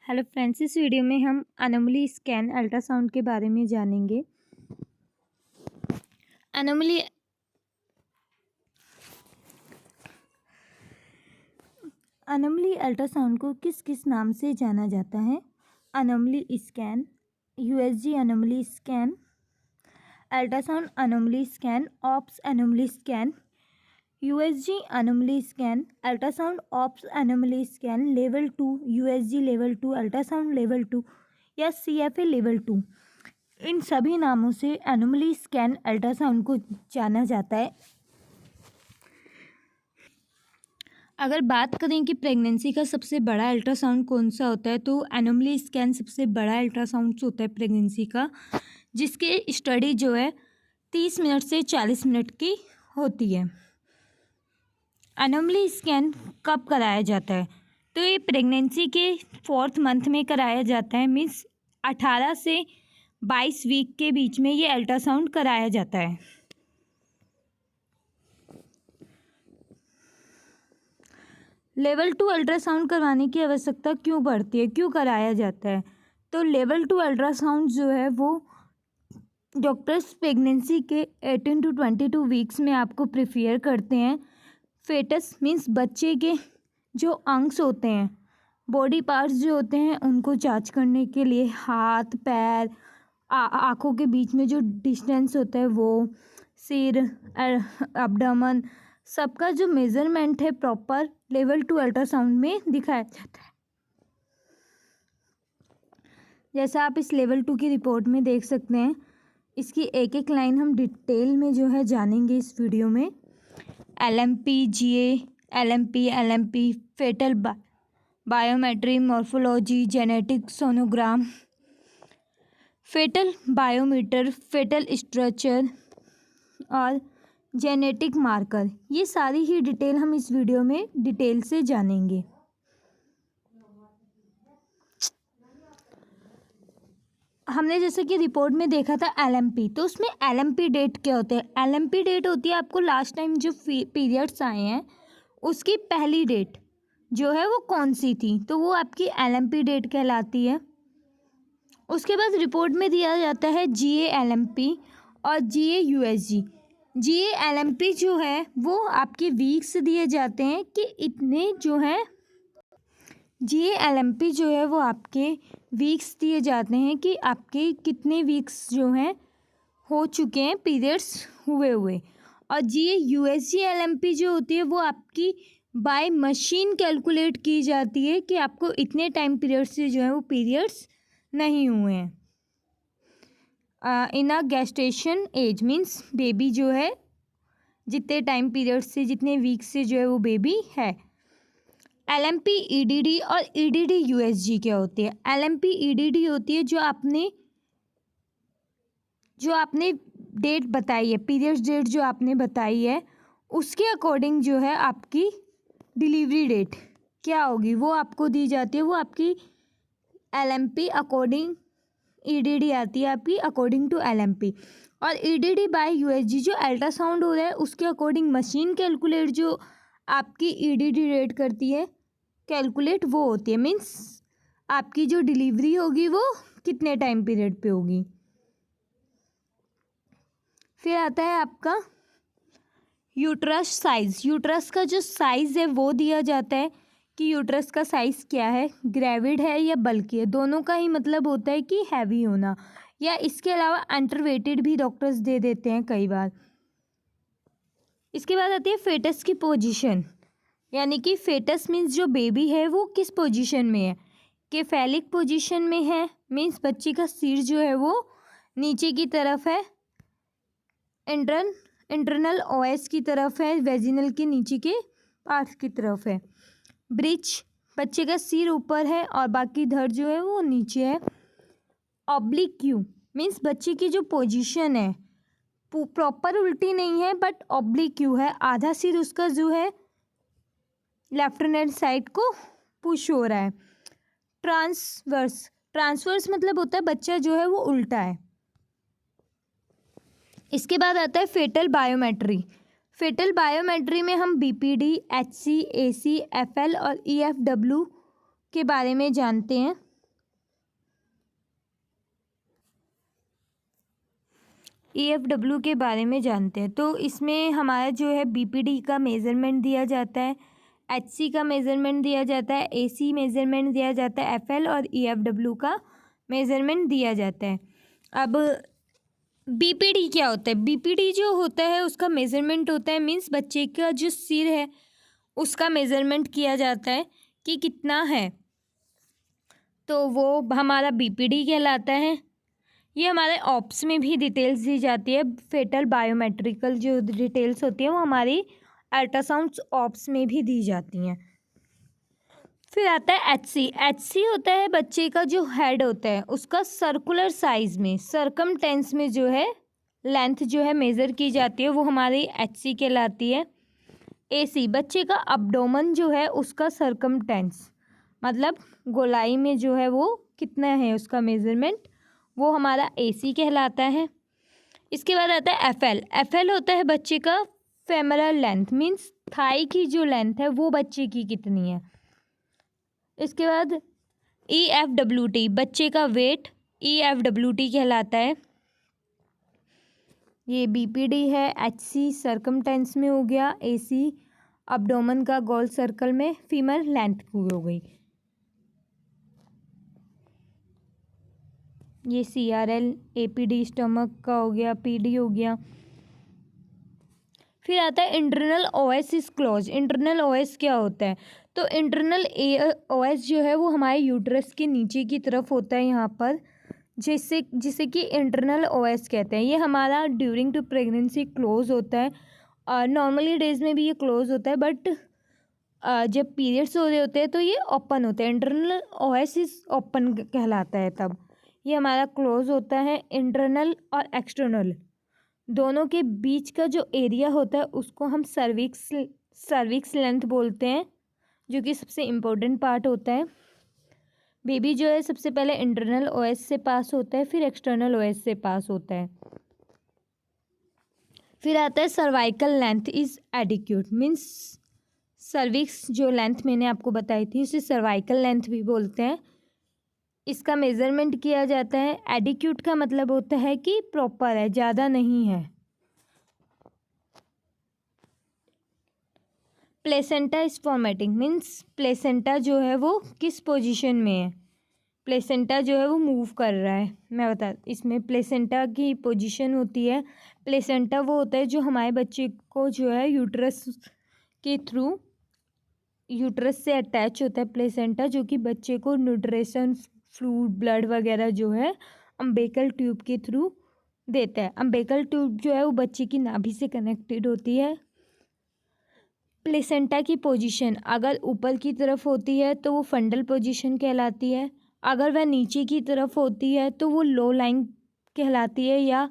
Hello friends, इस video में हम एनोमली स्कैन अल्ट्रासाउंड के बारे में जानेंगे। एनोमली अल्ट्रासाउंड को किस किस नाम से जाना जाता है? Anomaly scan, USG anomaly scan, ultrasound anomaly scan, ops anomaly scan, USG anomaly scan, ultrasound ops anomaly scan level 2, USG level 2, ultrasound level 2 या सीएफए लेवल 2। इन सभी नामों से एनोमली स्कैन अल्ट्रासाउंड को जाना जाता है। अगर बात करें कि प्रेगनेंसी का सबसे बड़ा अल्ट्रासाउंड कौन सा होता है, तो एनोमली स्कैन सबसे बड़ा अल्ट्रासाउंड होता है प्रेगनेंसी का, जिसकी स्टडी जो है 30 मिनट से 40 मिनट की होती है। एनोमली स्कैन कब कराया जाता है? तो ये प्रेगनेंसी के 4th मंथ में कराया जाता है। मीन्स 18 से 22 वीक के बीच में ये अल्ट्रासाउंड कराया जाता है। लेवल 2 अल्ट्रासाउंड करवाने की आवश्यकता क्यों पड़ती है, क्यों कराया जाता है? तो लेवल 2 अल्ट्रासाउंड जो है वो डॉक्टर्स प्रेगनेंसी के 18 to 22 वीक्स में आपको प्रिफेयर करते हैं। फेटस मीन्स बच्चे के जो अंग्स होते हैं, बॉडी पार्ट्स जो होते हैं, उनको जांच करने के लिए हाथ, पैर, आँखों के बीच में जो डिस्टेंस होता है वो, सिर, एब्डोमेन, सबका जो मेजरमेंट है प्रॉपर लेवल 2 अल्ट्रासाउंड में दिखाया जाता है। जैसा आप इस लेवल 2 की रिपोर्ट में देख सकते हैं, इसकी एक एक लाइन हम डिटेल में जो है जानेंगे इस वीडियो में। LMP, GA, LMP, fetal biometry, morphology, genetic sonogram, fetal biometer, fetal structure और जेनेटिक मार्कर, ये सारी ही डिटेल हम इस वीडियो में डिटेल से जानेंगे। हमने जैसे कि रिपोर्ट में देखा था LMP, तो उसमें LMP डेट क्या होते हैं? LMP डेट होती है आपको लास्ट टाइम जो पीरियड्स आए हैं उसकी पहली डेट जो है वो कौन सी थी, तो वो आपकी LMP डेट कहलाती है। उसके बाद रिपोर्ट में दिया जाता है GA LMP और GA USG। GA LMP जो है वो आपके वीक्स दिए जाते हैं कि इतने जो है, GA LMP जो है वो आपके वीक्स दिए जाते हैं कि आपके कितने वीक्स जो हैं हो चुके हैं पीरियड्स हुए। और GA USG LMP जो होती है वो आपकी बाय मशीन कैलकुलेट की जाती है कि आपको इतने टाइम पीरियड से जो है वो पीरियड्स नहीं हुए हैं। इन अ गेस्टेशन एज मीन्स बेबी जो है जितने टाइम पीरियड से, जितने वीक्स से जो है वो बेबी है। LMP EDD और EDD USG क्या होती है? LMP EDD होती है जो आपने डेट बताई है, पीरियड्स डेट जो आपने बताई है उसके अकॉर्डिंग जो है आपकी डिलीवरी डेट क्या होगी वो आपको दी जाती है। वो आपकी LMP अकॉर्डिंग EDD आती है आपकी अकॉर्डिंग टू LMP। और EDD बाय USG जो अल्ट्रासाउंड हो रहा है उसके अकॉर्डिंग मशीन कैलकुलेट जो आपकी EDD डेट करती है कैलकुलेट, वो होती है। मीन्स आपकी जो डिलीवरी होगी वो कितने टाइम पीरियड पे होगी। फिर आता है आपका यूट्रस साइज। यूट्रस का जो साइज़ है वो दिया जाता है कि यूट्रस का साइज़ क्या है, ग्रेविड है या बल्कि है। दोनों का ही मतलब होता है कि हैवी होना, या इसके अलावा अंडरवेटेड भी डॉक्टर्स दे देते हैं कई बार। इसके बाद आती है फेटस की पोजीशन, यानी कि फेटस मीन्स जो बेबी है वो किस पोजीशन में है, केफेलिक पोजीशन में है, मीन्स बच्चे का सिर जो है वो नीचे की तरफ है, इंटरनल OS की तरफ है, वेजिनल के नीचे के पार्ट की तरफ है। ब्रिज बच्चे का सिर ऊपर है और बाकी धड़ जो है वो नीचे है। ऑब्लिक यू मीन्स बच्चे की जो पोजीशन है प्रॉपर उल्टी नहीं है बट ऑब्लिक यू है, आधा सिर उसका जो है लेफ्ट हैंड साइड को पुश हो रहा है। ट्रांसवर्स मतलब होता है बच्चा जो है वो उल्टा है। इसके बाद आता है फेटल बायोमेट्री। फेटल बायोमेट्री में हम BPD, HC, AC, FL और EFW के बारे में जानते हैं। EFW के बारे में जानते हैं। तो इसमें हमारा जो है BPD का मेज़रमेंट दिया जाता है, HC का मेज़रमेंट दिया जाता है, AC मेज़रमेंट दिया जाता है, FL और EFW का मेज़रमेंट दिया जाता है। अब BPD क्या होता है? BPD जो होता है उसका मेज़रमेंट होता है, मीन्स बच्चे का जो सिर है उसका मेज़रमेंट किया जाता है कि कितना है, तो वो हमारा BPD कहलाता है। ये हमारे ऑप्स में भी डिटेल्स दी जाती है। फेटल बायोमेट्रिकल जो डिटेल्स होती हैं वो हमारी अल्ट्रासाउंड ऑप्स में भी दी जाती हैं। फिर आता है HC। HC होता है बच्चे का जो हेड होता है उसका सर्कुलर साइज में, सरकमटेंस में जो है लेंथ जो है मेज़र की जाती है, वो हमारी HC कहलाती है। AC बच्चे का अब्डोमन जो है उसका सरकमटेंस, मतलब गोलाई में जो है वो कितना है उसका मेज़रमेंट, वो हमारा AC कहलाता है। इसके बाद आता है FL। FL होता है बच्चे का फेमरल लेंथ, मीन्स थाई की जो लेंथ है वो बच्चे की कितनी है। इसके बाद EFWT बच्चे का वेट, EFWT कहलाता है। ये BPD है, HC सरकमटेंस में हो गया, AC अब्डोमन का गोल सर्कल में, फीमर लेंथ हो गई। ये CRL APD स्टमक का हो गया, PD हो गया। फिर आता है internal OS is close. Internal OS क्या होता है? तो इंटरनल OS जो है वो हमारे यूट्रस के नीचे की तरफ होता है यहाँ पर, जिसे कि इंटरनल OS कहते हैं। ये हमारा ड्यूरिंग टू प्रेगनेंसी क्लोज होता है, नॉर्मली डेज में भी ये क्लोज होता है, बट जब पीरियड्स हो रहे होते हैं तो ये ओपन होता है। इंटरनल OS इज ओपन कहलाता है तब। ये हमारा क्लोज होता है। इंटरनल और एक्सटर्नल दोनों के बीच का जो एरिया होता है उसको हम सर्विक्स लेंथ बोलते हैं, जो कि सबसे इम्पोर्टेंट पार्ट होता है। बेबी जो है सबसे पहले इंटरनल OS से पास होता है, फिर एक्सटर्नल OS से पास होता है। फिर आता है cervical length is adequate, means cervix जो लेंथ मैंने आपको बताई थी उसे सर्वाइकल लेंथ भी बोलते हैं। इसका मेज़रमेंट किया जाता है। एडिक्यूट का मतलब होता है कि प्रॉपर है, ज़्यादा नहीं है। Placenta is formatting, means placenta जो है वो किस पोजीशन में है। प्लेसेंटा जो है वो मूव कर रहा है। मैं बता, इसमें प्लेसेंटा की पोजीशन होती है। प्लेसेंटा वो होता है जो हमारे बच्चे को जो है यूट्रस के थ्रू, यूट्रस से अटैच होता है प्लेसेंटा, जो कि बच्चे को न्यूट्रिशन, फ्लूइड, ब्लड वगैरह जो है अम्बिकल ट्यूब के थ्रू देता है। अम्बिकल ट्यूब जो है वो बच्चे की नाभि से कनेक्टेड होती है। प्लेसेंटा की पोजीशन अगर ऊपर की तरफ होती है तो वो फंडल पोजीशन कहलाती है, अगर वह नीचे की तरफ होती है तो वो लो लाइंग कहलाती है या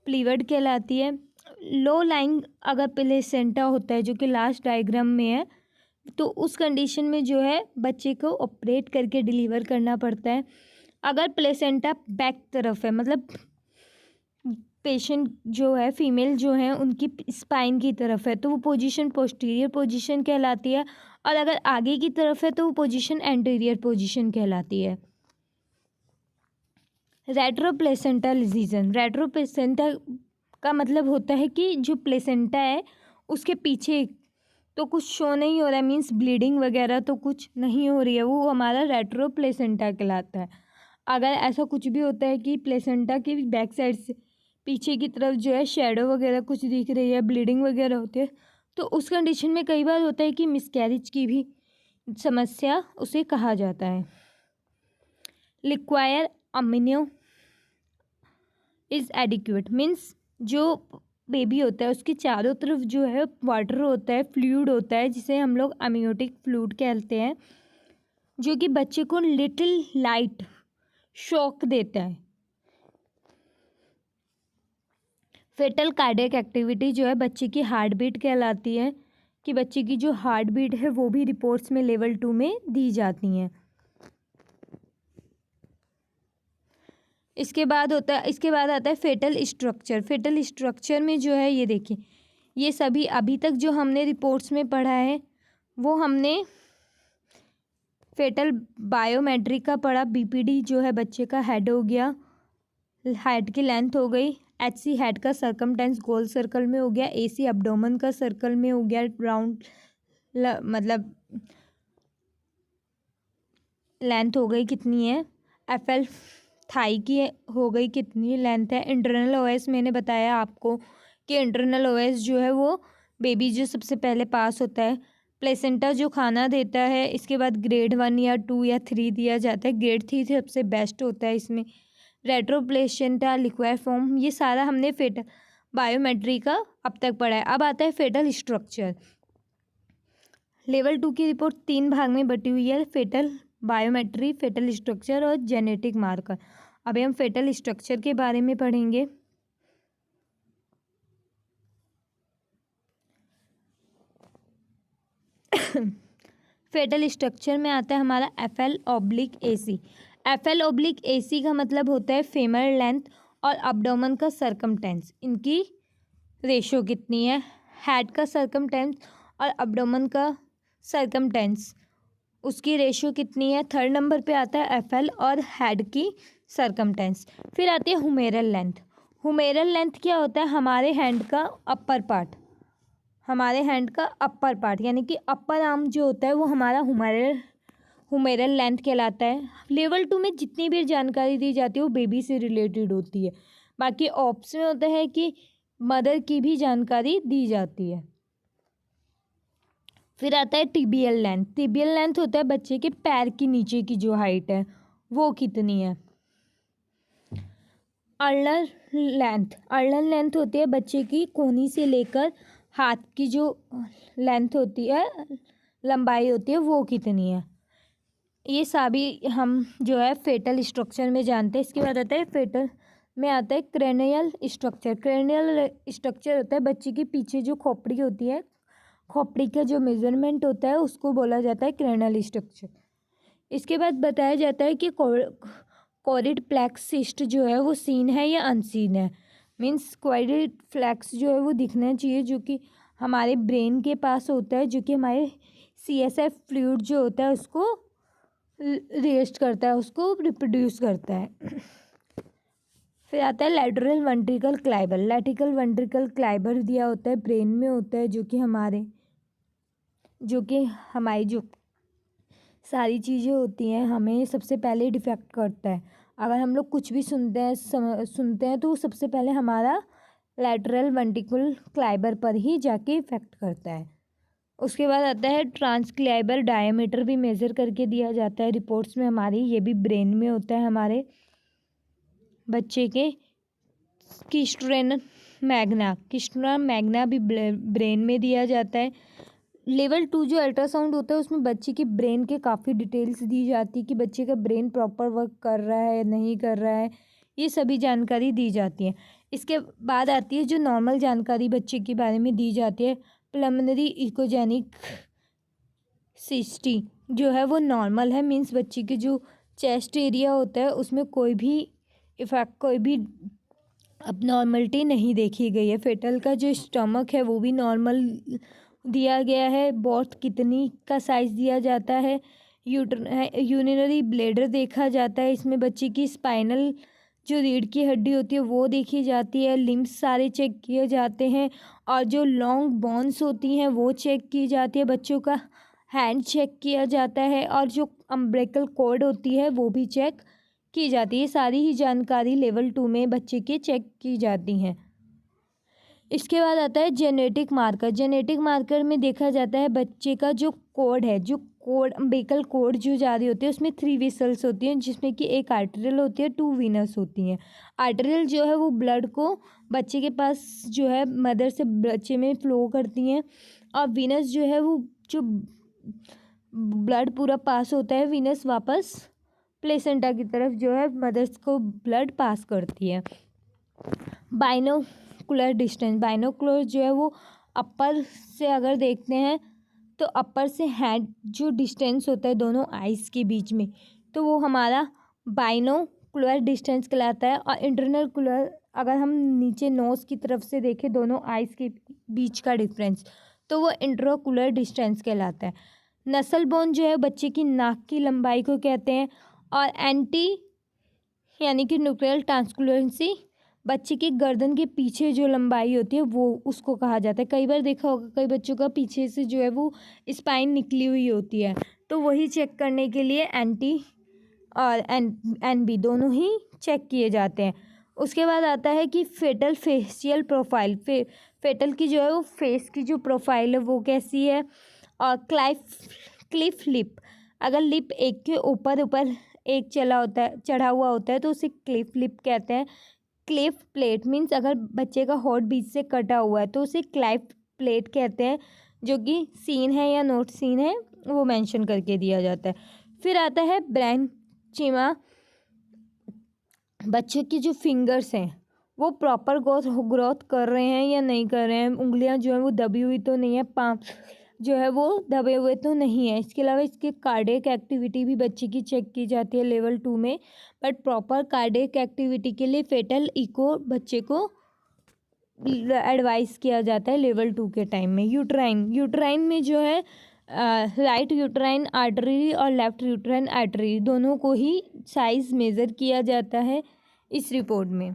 प्लीवड कहलाती है। लो लाइंग अगर प्लेसेंटा होता है, जो कि लास्ट डायग्राम में है, तो उस कंडीशन में जो है बच्चे को ऑपरेट करके डिलीवर करना पड़ता है। अगर प्लेसेंटा बैक तरफ है, मतलब पेशेंट जो है, फीमेल जो है, उनकी स्पाइन की तरफ है, तो वो पोजीशन पोस्टीरियर पोजीशन कहलाती है, और अगर आगे की तरफ है तो वो पोजीशन एंटीरियर पोजीशन कहलाती है। रेट्रोप्लेसेंटा लीजन। रेट्रोप्लेसेंटा का मतलब होता है कि जो प्लेसेंटा है उसके पीछे तो कुछ शो नहीं हो रहा है, मीन्स ब्लीडिंग वगैरह तो कुछ नहीं हो रही है, वो हमारा रेट्रोप्लेसेंटा कहलाता है। अगर ऐसा कुछ भी होता है कि प्लेसेंटा की बैक साइड से पीछे की तरफ जो है शैडो वगैरह कुछ दिख रही है, ब्लीडिंग वगैरह होती है, तो उस कंडीशन में कई बार होता है कि मिसकैरेज की भी समस्या उसे कहा जाता है। लिक्वायर अमीनो इज एडिक्वेट, मीन्स जो बेबी होता है उसके चारों तरफ जो है वाटर होता है, फ्लूइड होता है, जिसे हम लोग अम्नियोटिक फ्लूइड कहते हैं, जो कि बच्चे को लिटिल लाइट शॉक देता है। फेटल कार्डियक एक्टिविटी जो है बच्चे की हार्ट बीट कहलाती है, कि बच्चे की जो हार्ट बीट है वो भी रिपोर्ट्स में लेवल 2 में दी जाती हैं। इसके बाद आता है फेटल स्ट्रक्चर। फेटल स्ट्रक्चर में जो है ये देखिए, ये सभी अभी तक जो हमने रिपोर्ट्स में पढ़ा है वो हमने फेटल बायोमेट्रिक का पढ़ा। BPD जो है बच्चे का हेड हो गया, हेड की लेंथ हो गई। HC हेड का सर्कमटेंस गोल सर्कल में हो गया, AC एब्डोमेन का सर्कल में हो गया राउंड, मतलब लेंथ हो गई कितनी है, FL थाई की हो गई कितनी लेंथ है। इंटरनल OS मैंने बताया आपको कि इंटरनल OS जो है वो बेबी जो सबसे पहले पास होता है, प्लेसेंटा जो खाना देता है, इसके बाद ग्रेड 1 या 2 या 3 दिया जाता है, ग्रेड 3 सबसे बेस्ट होता है इसमें। रेट्रो प्लेसेंटा, लिक्विड फॉर्म, ये सारा हमने फेटल बायोमेट्री का अब तक पढ़ा है। अब आता है फेटल स्ट्रक्चर। लेवल 2 की रिपोर्ट 3 भाग में बटी हुई है, फेटल बायोमेट्री, फेटल स्ट्रक्चर और जेनेटिक मार्कर। अभी हम फेटल स्ट्रक्चर के बारे में पढ़ेंगे। फेटल स्ट्रक्चर में आता है हमारा FL/AC। FL/AC का मतलब होता है फेमर लेंथ और अब्डोमेन का सर्कमटेंस, इनकी रेशो कितनी है। हेड का सर्कमटेंस और अब्डोमेन का सर्कमटेंस, उसकी रेशो कितनी है। थर्ड नंबर पे आता है FL और हेड की सर्कमटेंस। फिर आती है हुमेरल लेंथ। हुमेरल लेंथ क्या होता है, हमारे हैंड का अपर पार्ट, हमारे हैंड का अपर पार्ट यानी कि अपर आर्म जो होता है वो हमारा हुमेरल लेंथ कहलाता है। लेवल 2 में जितनी भी जानकारी दी जाती है वो बेबी से रिलेटेड होती है, बाकी ऑप्स में होता है कि मदर की भी जानकारी दी जाती है। फिर आता है टिबियल लेंथ। टिबियल लेंथ होता है बच्चे के पैर की नीचे की जो हाइट है वो कितनी है। अर्नर लेंथ, अर्नर लेंथ होती है बच्चे की कोहनी से लेकर हाथ की जो लेंथ होती है, लंबाई होती है, वो कितनी है। ये सभी हम जो है फेटल स्ट्रक्चर में जानते हैं। इसके बाद आता है फेटल में आता है क्रेनियल स्ट्रक्चर। क्रेनियल स्ट्रक्चर होता है बच्चे के पीछे जो खोपड़ी होती है, खोपड़ी का जो मेजरमेंट होता है उसको बोला जाता है क्रेनियल स्ट्रक्चर। इसके बाद बताया जाता है कि कोरिड फ्लैक्स सिस्ट जो है वो सीन है या अनसीन है। मीन्स कोरिड फ्लैक्स जो है वो दिखना चाहिए, जो कि हमारे ब्रेन के पास होता है, जो कि हमारे CSF फ्लूइड जो होता है उसको रेस्ट करता है, उसको रिप्रोड्यूस करता है। फिर आता है लैटरल वेंट्रिकल क्लाइबर। लैटरल वेंट्रिकल क्लाइबर दिया होता है ब्रेन में होता है, जो कि हमारी जो सारी चीज़ें होती हैं हमें सबसे पहले डिफेक्ट करता है। अगर हम लोग कुछ भी सुनते हैं तो वो सबसे पहले हमारा लैटरल वेंट्रिकल क्लाइबर पर ही जाके इफेक्ट करता है। उसके बाद आता है ट्रांसक्लाइबर डायमीटर भी मेज़र करके दिया जाता है रिपोर्ट्स में हमारी, ये भी ब्रेन में होता है हमारे बच्चे के। किस्ट्रेन मैग्ना भी ब्रेन में दिया जाता है। लेवल 2 जो अल्ट्रासाउंड होता है उसमें बच्चे के ब्रेन के काफ़ी डिटेल्स दी जाती है कि बच्चे का ब्रेन प्रॉपर वर्क कर रहा है नहीं कर रहा है, ये सभी जानकारी दी जाती है। इसके बाद आती है जो नॉर्मल जानकारी बच्चे के बारे में दी जाती है। प्लमनरी इकोजेनिक सिस्टी जो है वो नॉर्मल है, मीन्स बच्चे के जो चेस्ट एरिया होता है उसमें कोई भी अबनॉर्मलिटी नहीं देखी गई है। फेटल का जो स्टमक है वो भी नॉर्मल दिया गया है। बॉथ कितनी का साइज़ दिया जाता है। यूरिनरी ब्लैडर देखा जाता है, इसमें बच्चे की स्पाइनल जो रीढ़ की हड्डी होती है वो देखी जाती है। लिम्स सारे चेक किए जाते हैं और जो लॉन्ग बोन्स होती हैं वो चेक की जाती है। बच्चों का हैंड चेक किया जाता है और जो अम्ब्रेकल कॉर्ड होती है वो भी चेक की जाती है। सारी ही जानकारी लेवल 2 में बच्चे के चेक की जाती हैं। इसके बाद आता है जेनेटिक मार्कर। जेनेटिक मार्कर में देखा जाता है बच्चे का जो कोड है, जो कोड अम्बिलिकल कोड जो जा रही होती है उसमें 3 वेसल्स होती हैं, जिसमें कि एक आर्टरियल होती है, 2 वीनस होती हैं। आर्टरियल जो है वो ब्लड को बच्चे के पास जो है मदर से बच्चे में फ्लो करती हैं, और वीनस जो है वो जो ब्लड पूरा पास होता है, वीनस वापस प्लेसेंटा की तरफ जो है मदर्स को ब्लड पास करती है। बाइनोकुलर डिस्टेंस, बाइनोकुलर जो है वो अपर से अगर देखते हैं तो अपर से हेड जो डिस्टेंस होता है दोनों आइज़ के बीच में, तो वो हमारा बाइनोकुलर डिस्टेंस कहलाता है। और इंटरनल कुलर अगर हम नीचे नोज़ की तरफ से देखें दोनों आइज़ के बीच का डिफरेंस, तो वो इंट्राकुलर डिस्टेंस कहलाता है। नसल बोन जो है बच्चे की नाक की लंबाई को कहते हैं। और एंटी यानी कि न्यूक्लियर ट्रांसकुलेंसी बच्चे की गर्दन के पीछे जो लंबाई होती है वो उसको कहा जाता है। कई बार देखा होगा कई बच्चों का पीछे से जो है वो स्पाइन निकली हुई होती है, तो वही चेक करने के लिए एंटी और एन बी दोनों ही चेक किए जाते हैं। उसके बाद आता है कि फेटल फेशियल प्रोफाइल, फेटल की जो है वो फेस की जो प्रोफाइल है वो कैसी है। और क्लिफ लिप, अगर लिप एक के ऊपर ऊपर एक चढ़ा हुआ होता है तो उसे क्लिफ लिप कहते हैं। क्लिफ प्लेट मीन्स अगर बच्चे का होंठ बीच से कटा हुआ है तो उसे क्लिफ प्लेट कहते हैं, जो कि सीन है या नोट सीन है वो मेंशन करके दिया जाता है। फिर आता है ब्रेन चिमा, बच्चे की जो फिंगर्स हैं वो प्रॉपर ग्रोथ कर रहे हैं या नहीं कर रहे हैं, उंगलियां जो है वो दबी हुई तो नहीं है, पाँव जो है वो दबे हुए तो नहीं है। इसके अलावा इसके कार्डियक एक्टिविटी भी बच्चे की चेक की जाती है लेवल 2 में। बट प्रॉपर कार्डियक एक्टिविटी के लिए फेटल इको बच्चे को एडवाइस किया जाता है लेवल 2 के टाइम में। यूट्राइन में जो है राइट यूट्राइन आर्टरी और लेफ्ट यूट्राइन आर्टरी दोनों को ही साइज मेज़र किया जाता है इस रिपोर्ट में।